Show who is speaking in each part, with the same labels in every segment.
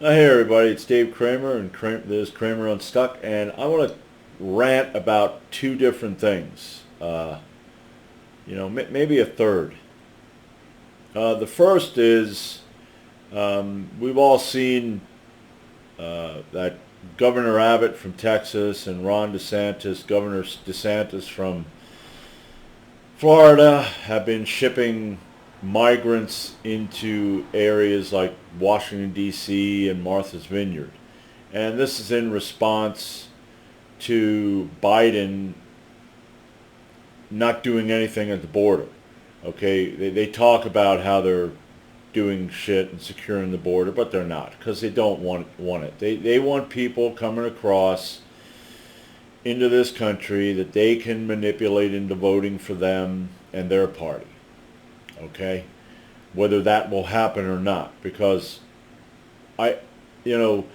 Speaker 1: Hey everybody, it's Dave Kramer and this is Kramer Unstuck, and I want to rant about two different things. Maybe a third. The first is we've all seen that Governor Abbott from Texas and Governor DeSantis from Florida have been shipping migrants into areas like Washington, D.C. and Martha's Vineyard. And this is in response to Biden not doing anything at the border. Okay, they talk about how they're doing shit and securing the border, but they're not because they don't want it. They want people coming across into this country that they can manipulate into voting for them and their party. Okay, whether that will happen or not, because I, you know,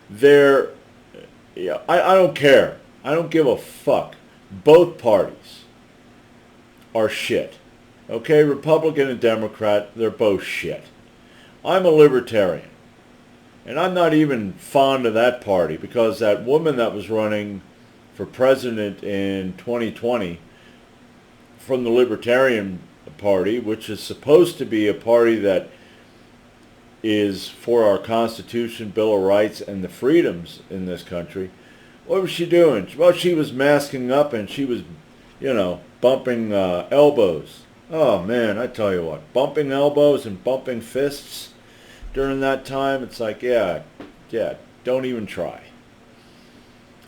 Speaker 1: they're, yeah, I don't care. I don't give a fuck. Both parties are shit. Okay, Republican and Democrat, they're both shit. I'm a libertarian. And I'm not even fond of that party because that woman that was running for president in 2020 from the Libertarian Party, which is supposed to be a party that is for our Constitution, Bill of Rights, and the freedoms in this country, what was she doing? Well, she was masking up and she was, bumping elbows. Oh man, I tell you what, bumping elbows and bumping fists during that time, it's like, yeah, don't even try.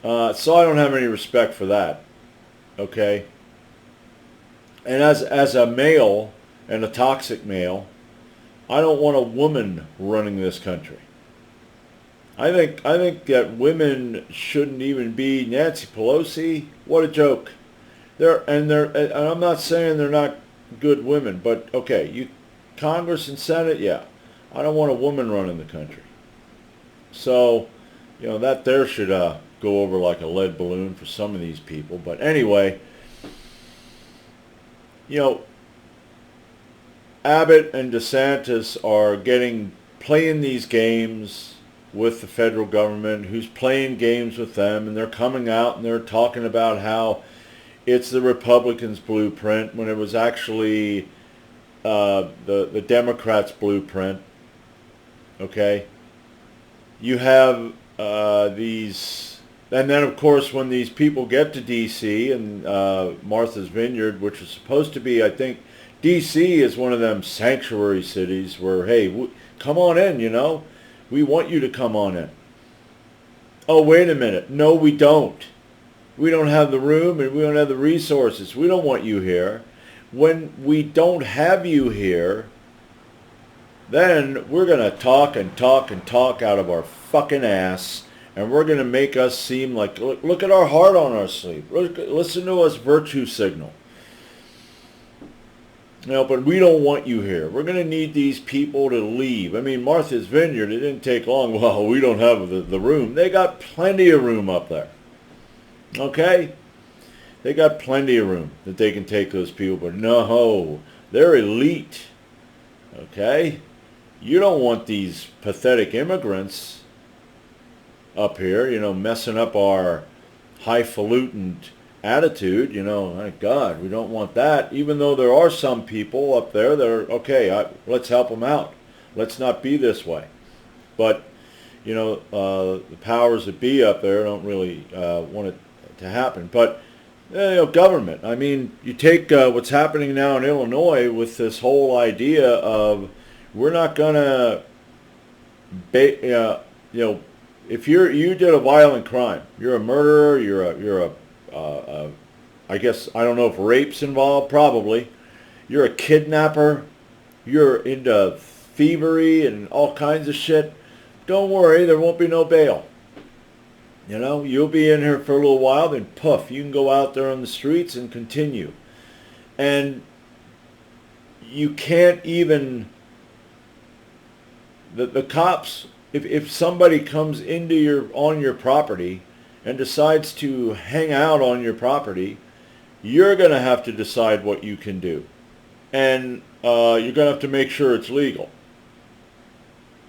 Speaker 1: So I don't have any respect for that, okay? And as a male, and a toxic male, I don't want a woman running this country. I think that women shouldn't even be Nancy Pelosi. What a joke. And I'm not saying they're not good women, but okay, Congress and Senate, yeah. I don't want a woman running the country. So, that there should go over like a lead balloon for some of these people. But anyway, Abbott and DeSantis are playing these games with the federal government, who's playing games with them, and they're coming out and they're talking about how it's the Republicans' blueprint when it was actually the Democrats' blueprint. Okay, you have these, and then of course when these people get to D.C. and Martha's Vineyard, which is supposed to be, I think, D.C. is one of them sanctuary cities where, hey, come on in, we want you to come on in. Oh, wait a minute, no, we don't. We don't have the room and we don't have the resources. We don't want you here. When we don't have you here, then we're going to talk and talk and talk out of our fucking ass, and we're going to make us seem like, look at our heart on our sleeve. Listen to us virtue signal. But we don't want you here. We're going to need these people to leave. I mean, Martha's Vineyard, it didn't take long. Well, we don't have the room. They got plenty of room up there. Okay? They got plenty of room that they can take those people. But no, they're elite. Okay? You don't want these pathetic immigrants up here, messing up our highfalutin attitude. Thank God, we don't want that. Even though there are some people up there that are, okay, let's help them out. Let's not be this way. But, the powers that be up there don't really want it to happen. But, government. I mean, you take what's happening now in Illinois with this whole idea of, we're not gonna, if you did a violent crime, you're a murderer, you're a I guess, I don't know if rape's involved, probably. You're a kidnapper, you're into thievery and all kinds of shit. Don't worry, there won't be no bail. You'll be in here for a little while, then poof, you can go out there on the streets and continue. And you can't even, the cops, if somebody comes on your property and decides to hang out on your property, you're going to have to decide what you can do. And you're going to have to make sure it's legal.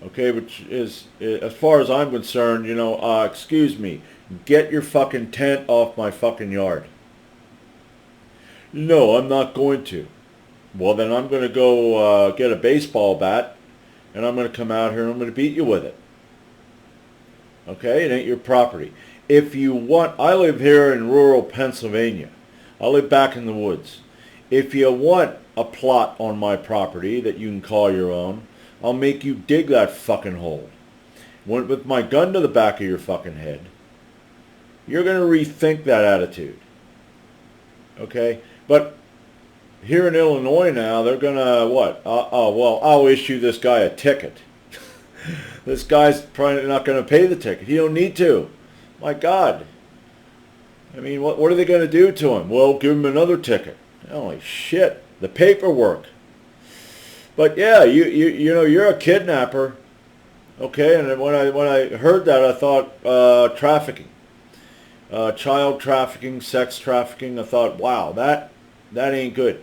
Speaker 1: Okay, which is, as far as I'm concerned, excuse me, get your fucking tent off my fucking yard. No, I'm not going to. Well, then I'm going to go get a baseball bat, and I'm going to come out here and I'm going to beat you with it. Okay, it ain't your property. If you want, I live here in rural Pennsylvania. I live back in the woods. If you want a plot on my property that you can call your own, I'll make you dig that fucking hole. With my gun to the back of your fucking head. You're going to rethink that attitude. Okay? But here in Illinois now, they're going to, what? Well, I'll issue this guy a ticket. This guy's probably not going to pay the ticket. He don't need to. My God. I mean, what are they going to do to him? Well, give him another ticket. Holy shit. The paperwork. But yeah, you know, you're a kidnapper. Okay, and when I heard that, I thought trafficking. Child trafficking, sex trafficking. I thought, wow, that ain't good.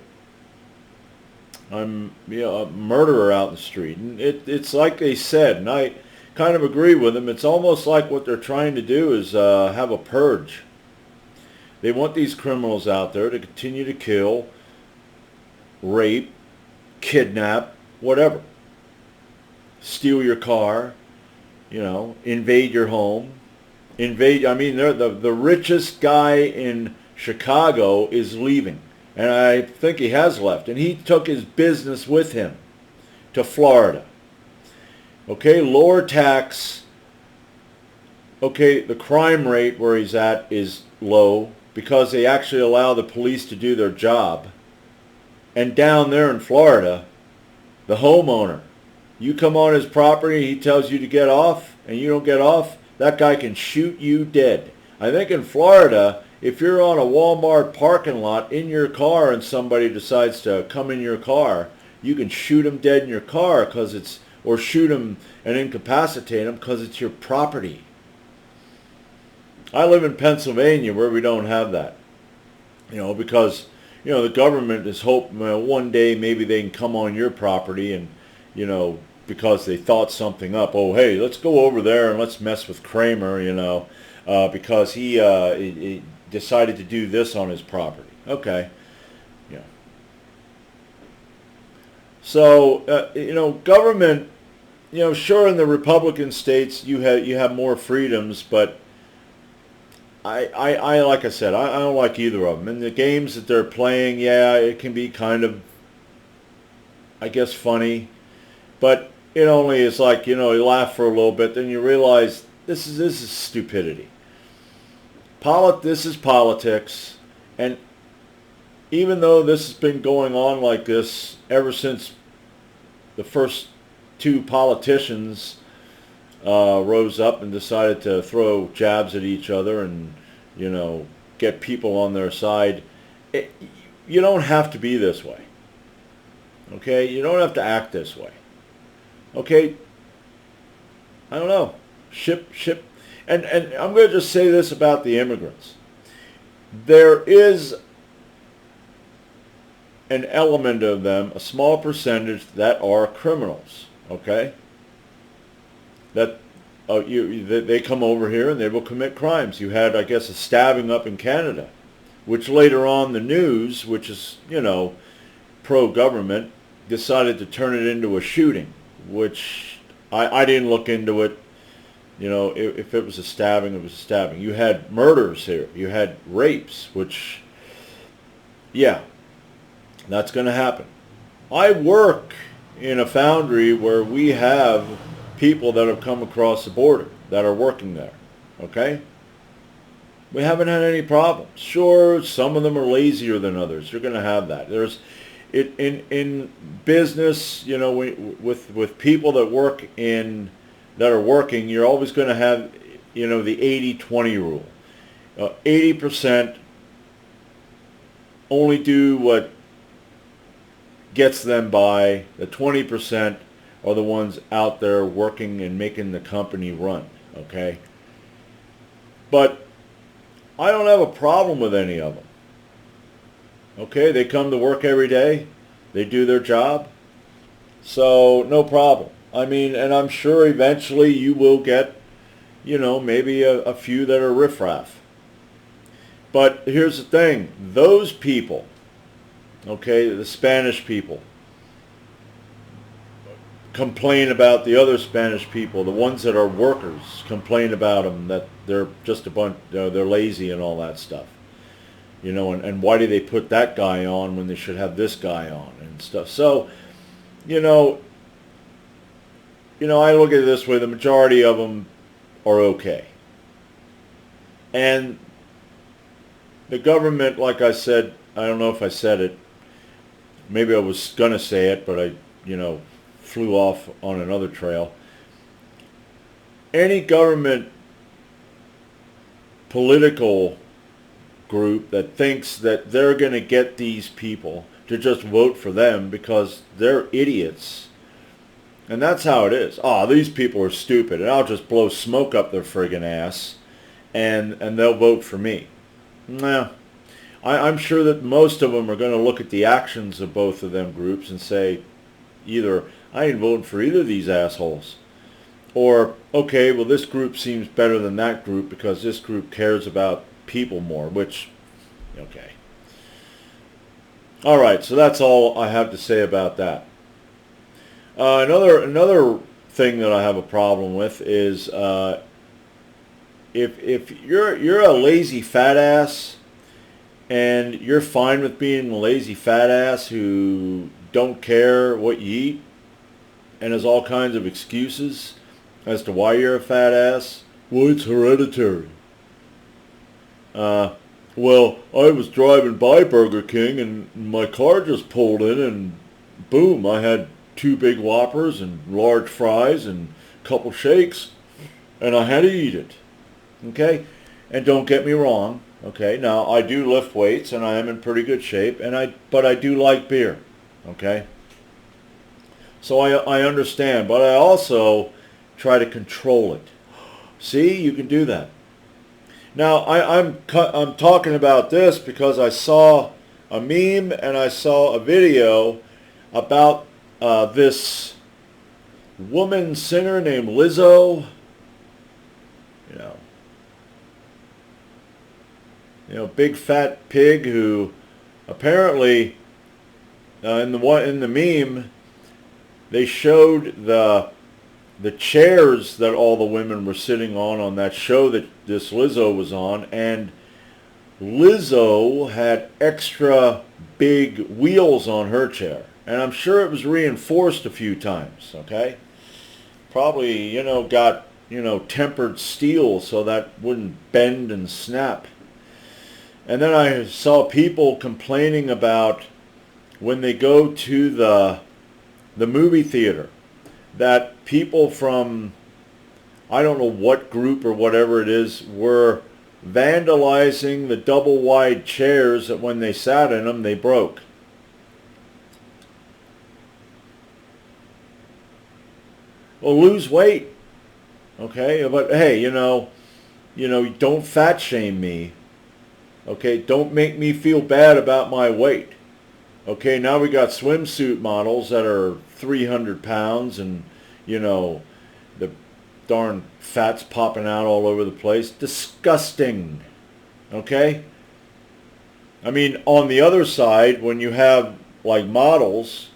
Speaker 1: I'm a murderer out in the street. And it's like they said, and I kind of agree with them. It's almost like what they're trying to do is have a purge. They want these criminals out there to continue to kill, rape, kidnap, whatever. Steal your car, invade your home. I mean, the richest guy in Chicago is leaving. And I think he has left. And he took his business with him to Florida. Okay, lower tax. Okay, the crime rate where he's at is low because they actually allow the police to do their job. And down there in Florida, the homeowner, you come on his property, he tells you to get off, and you don't get off, that guy can shoot you dead. I think in Florida, if you're on a Walmart parking lot in your car and somebody decides to come in your car, you can shoot him dead in your car or shoot him and incapacitate him because it's your property. I live in Pennsylvania where we don't have that. Because, the government is hoping one day maybe they can come on your property and, because they thought something up. Oh, hey, let's go over there and let's mess with Kramer, because he decided to do this on his property. Okay. Yeah. So, government, sure in the Republican states you have more freedoms, but I like I said, I don't like either of them. And the games that they're playing, yeah, it can be kind of, I guess, funny, but it only is like, you laugh for a little bit, then you realize this is stupidity. This is politics, and even though this has been going on like this ever since the first two politicians rose up and decided to throw jabs at each other and, get people on their side, you don't have to be this way. Okay? You don't have to act this way. Okay? I don't know. Ship. And I'm going to just say this about the immigrants. There is an element of them, a small percentage, that are criminals. Okay? That they come over here and they will commit crimes. You had, I guess, a stabbing up in Canada, which later on the news, which is, pro-government, decided to turn it into a shooting, which I didn't look into it. If it was a stabbing, it was a stabbing. You had murders here. You had rapes, which, yeah, that's going to happen. I work in a foundry where we have people that have come across the border that are working there. Okay? We haven't had any problems. Sure, some of them are lazier than others. You're going to have that. There's in business, with people that are working, you're always going to have, the 80-20 rule. 80% only do what gets them by. The 20% are the ones out there working and making the company run, okay? But I don't have a problem with any of them. Okay, they come to work every day. They do their job. So, no problem. I mean, and I'm sure eventually you will get, maybe a few that are riffraff. But here's the thing. Those people, okay, the Spanish people, complain about the other Spanish people. The ones that are workers complain about them, that they're just a bunch, they're lazy and all that stuff. And why do they put that guy on when they should have this guy on and stuff. So, I look at it this way. The majority of them are okay. And the government, like I said, I don't know if I said it. Maybe I was going to say it, but I, flew off on another trail. Any government political group that thinks that they're going to get these people to just vote for them because they're idiots. And that's how it is. Oh, these people are stupid, and I'll just blow smoke up their friggin' ass, and they'll vote for me. Nah. I'm sure that most of them are going to look at the actions of both of them groups and say, either, I ain't voting for either of these assholes. Or, okay, well, this group seems better than that group because this group cares about people more, which, okay. All right, so that's all I have to say about that. Another thing that I have a problem with is if you're a lazy fat ass and you're fine with being a lazy fat ass who don't care what you eat and has all kinds of excuses as to why you're a fat ass, well, it's hereditary. Well, I was driving by Burger King and my car just pulled in and boom, I had 2 big Whoppers and large fries and a couple shakes and I had to eat it. Okay? And don't get me wrong. Okay? Now, I do lift weights and I am in pretty good shape, but I do like beer. Okay? So I understand, but I also try to control it. See, you can do that. Now, I'm talking about this because I saw a meme and I saw a video about this woman singer named Lizzo. Big fat pig who apparently in the meme they showed the chairs that all the women were sitting on that show that this Lizzo was on, and Lizzo had extra big wheels on her chair, and I'm sure it was reinforced a few times. Okay, probably got tempered steel so that wouldn't bend and snap. And then I saw people complaining about when they go to the movie theater that people from I don't know what group or whatever it is were vandalizing the double wide chairs that when they sat in them they broke. Well, lose weight. Okay, but hey, don't fat shame me. Okay, don't make me feel bad about my weight. Okay, now we got swimsuit models that are 300 pounds and, the darn fat's popping out all over the place. Disgusting. Okay? I mean, on the other side, when you have, like, models,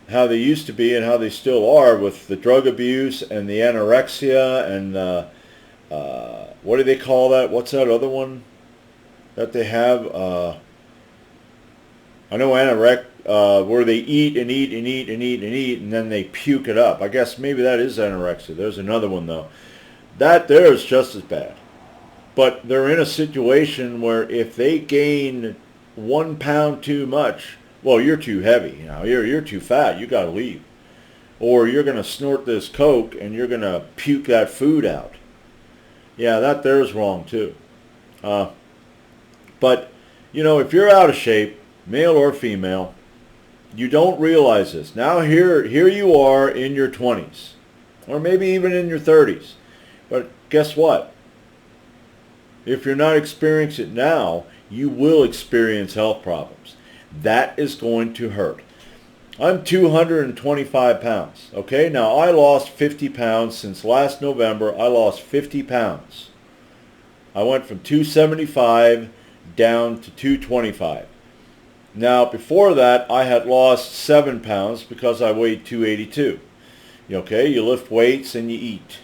Speaker 1: how they used to be and how they still are with the drug abuse and the anorexia and, what do they call that? What's that other one that they have? I know where they eat and eat and eat and eat and eat and then they puke it up. I guess maybe that is anorexia. There's another one though. That there is just as bad. But they're in a situation where if they gain 1 pound too much, well, you're too heavy. You're too fat. You got to leave. Or you're going to snort this Coke and you're going to puke that food out. Yeah, that there is wrong too. But, if you're out of shape, male or female, you don't realize this. Now here you are in your 20s, or maybe even in your 30s. But guess what? If you're not experiencing it now, you will experience health problems. That is going to hurt. I'm 225 pounds. Okay, now I lost 50 pounds since last November. I lost 50 pounds. I went from 275 down to 225. Now, before that, I had lost 7 pounds because I weighed 282. Okay, you lift weights and you eat.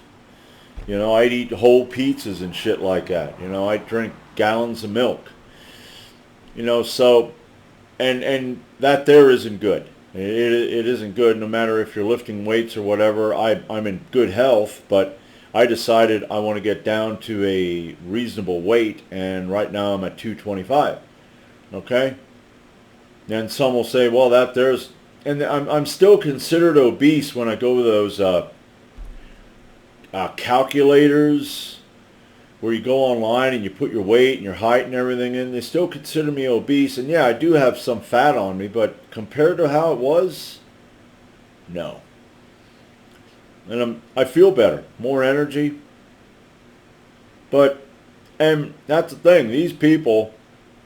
Speaker 1: You know, I'd eat whole pizzas and shit like that. You know, I'd drink gallons of milk. You know, so, and that there isn't good. It isn't good no matter if you're lifting weights or whatever. I'm in good health, but I decided I want to get down to a reasonable weight, and right now I'm at 225. Okay? And some will say, well, and I'm still considered obese when I go to those calculators where you go online and you put your weight and your height and everything in. They still consider me obese, and yeah, I do have some fat on me, but compared to how it was, no. And I feel better, more energy. And that's the thing, these people,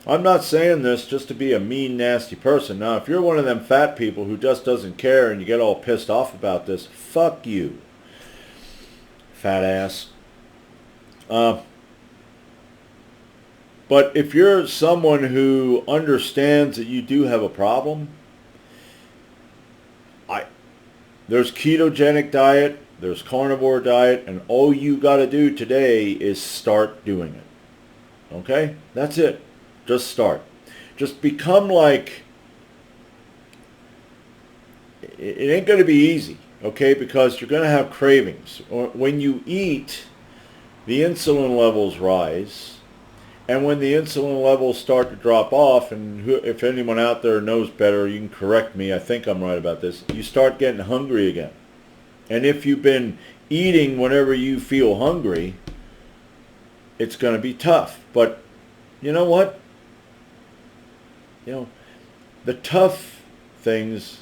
Speaker 1: I'm not saying this just to be a mean, nasty person. Now, if you're one of them fat people who just doesn't care and you get all pissed off about this, fuck you, fat ass. But if you're someone who understands that you do have a problem, there's ketogenic diet, there's carnivore diet, and all you got to do today is start doing it. Okay? That's it. Just start. Just become like, it ain't going to be easy, okay? Because you're going to have cravings. When you eat, the insulin levels rise. And when the insulin levels start to drop off, and if anyone out there knows better, you can correct me, I think I'm right about this, you start getting hungry again. And if you've been eating whenever you feel hungry, it's going to be tough. But you know what? You know, the tough things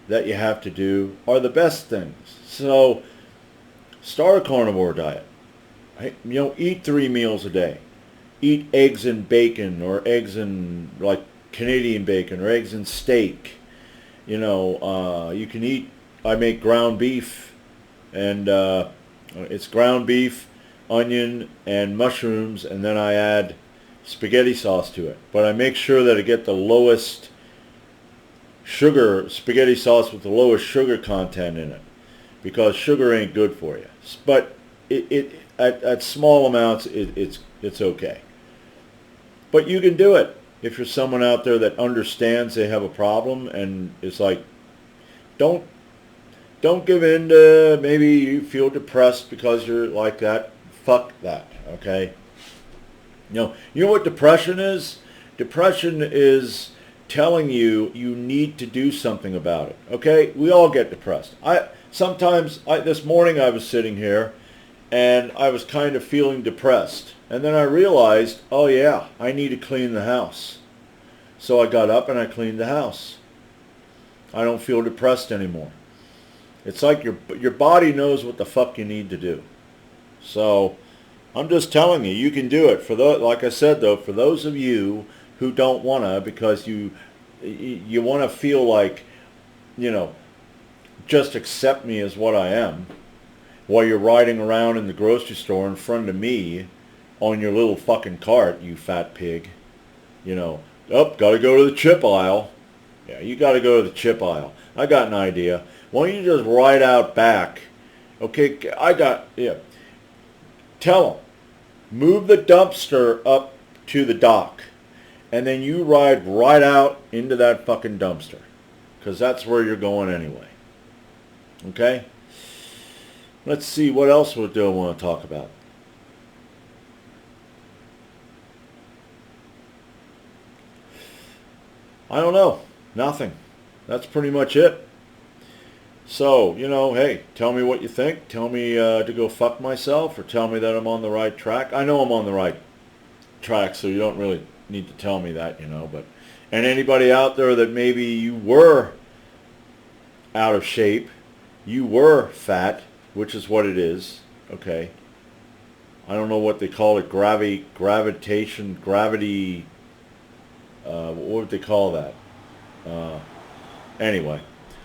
Speaker 1: that you have to do are the best things. So start a carnivore diet. You know, eat 3 meals a day. Eat eggs and bacon, or eggs and like Canadian bacon, or eggs and steak. You know, you can eat, I make ground beef, and it's ground beef, onion, and mushrooms, and then I add spaghetti sauce to it. But I make sure that I get the lowest sugar, spaghetti sauce with the lowest sugar content in it, because sugar ain't good for you. But at small amounts, it's okay. But you can do it if you're someone out there that understands they have a problem, and it's like, don't give in to, maybe you feel depressed because you're like that. Fuck that, okay? You know what depression is? Depression is telling you need to do something about it, okay? We all get depressed. This morning I was sitting here, and I was kind of feeling depressed. And then I realized, oh yeah, I need to clean the house. So I got up and I cleaned the house. I don't feel depressed anymore. It's like your body knows what the fuck you need to do. So I'm just telling you, you can do it. Like I said though, for those of you who don't wanna, because you wanna feel like, you know, just accept me as what I am, while you're riding around in the grocery store in front of me on your little fucking cart, you fat pig. You know, gotta go to the chip aisle. Yeah, you gotta go to the chip aisle. I got an idea. Why don't you just ride out back? Okay, tell them, move the dumpster up to the dock, and then you ride right out into that fucking dumpster, because that's where you're going anyway. Okay? Let's see, what else do I want to talk about? I don't know. Nothing. That's pretty much it. So, you know, hey, tell me what you think. Tell me to go fuck myself, or tell me that I'm on the right track. I know I'm on the right track, so you don't really need to tell me that, you know. And anybody out there that maybe you were out of shape, you were fat, which is what it is, okay. I don't know what they call it, gravity, what would they call that? Anyway,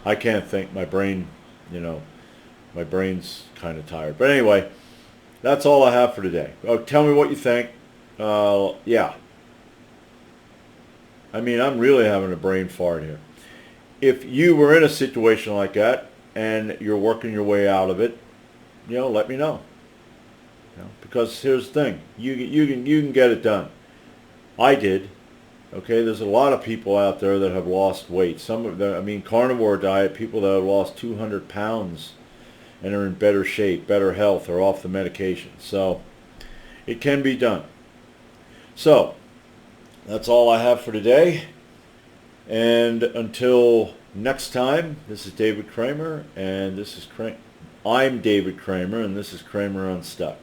Speaker 1: I can't think. My brain, my brain's kind of tired. But anyway, that's all I have for today. Oh, tell me what you think. Yeah. I mean, I'm really having a brain fart here. If you were in a situation like that and you're working your way out of it, let me know. Because here's the thing, you can get it done. I did. Okay, there's a lot of people out there that have lost weight. Some of them, I mean, carnivore diet, people that have lost 200 pounds and are in better shape, better health, are off the medication. So it can be done. So that's all I have for today. And until next time, this is David Kramer, and I'm David Kramer, and this is Kramer Unstuck.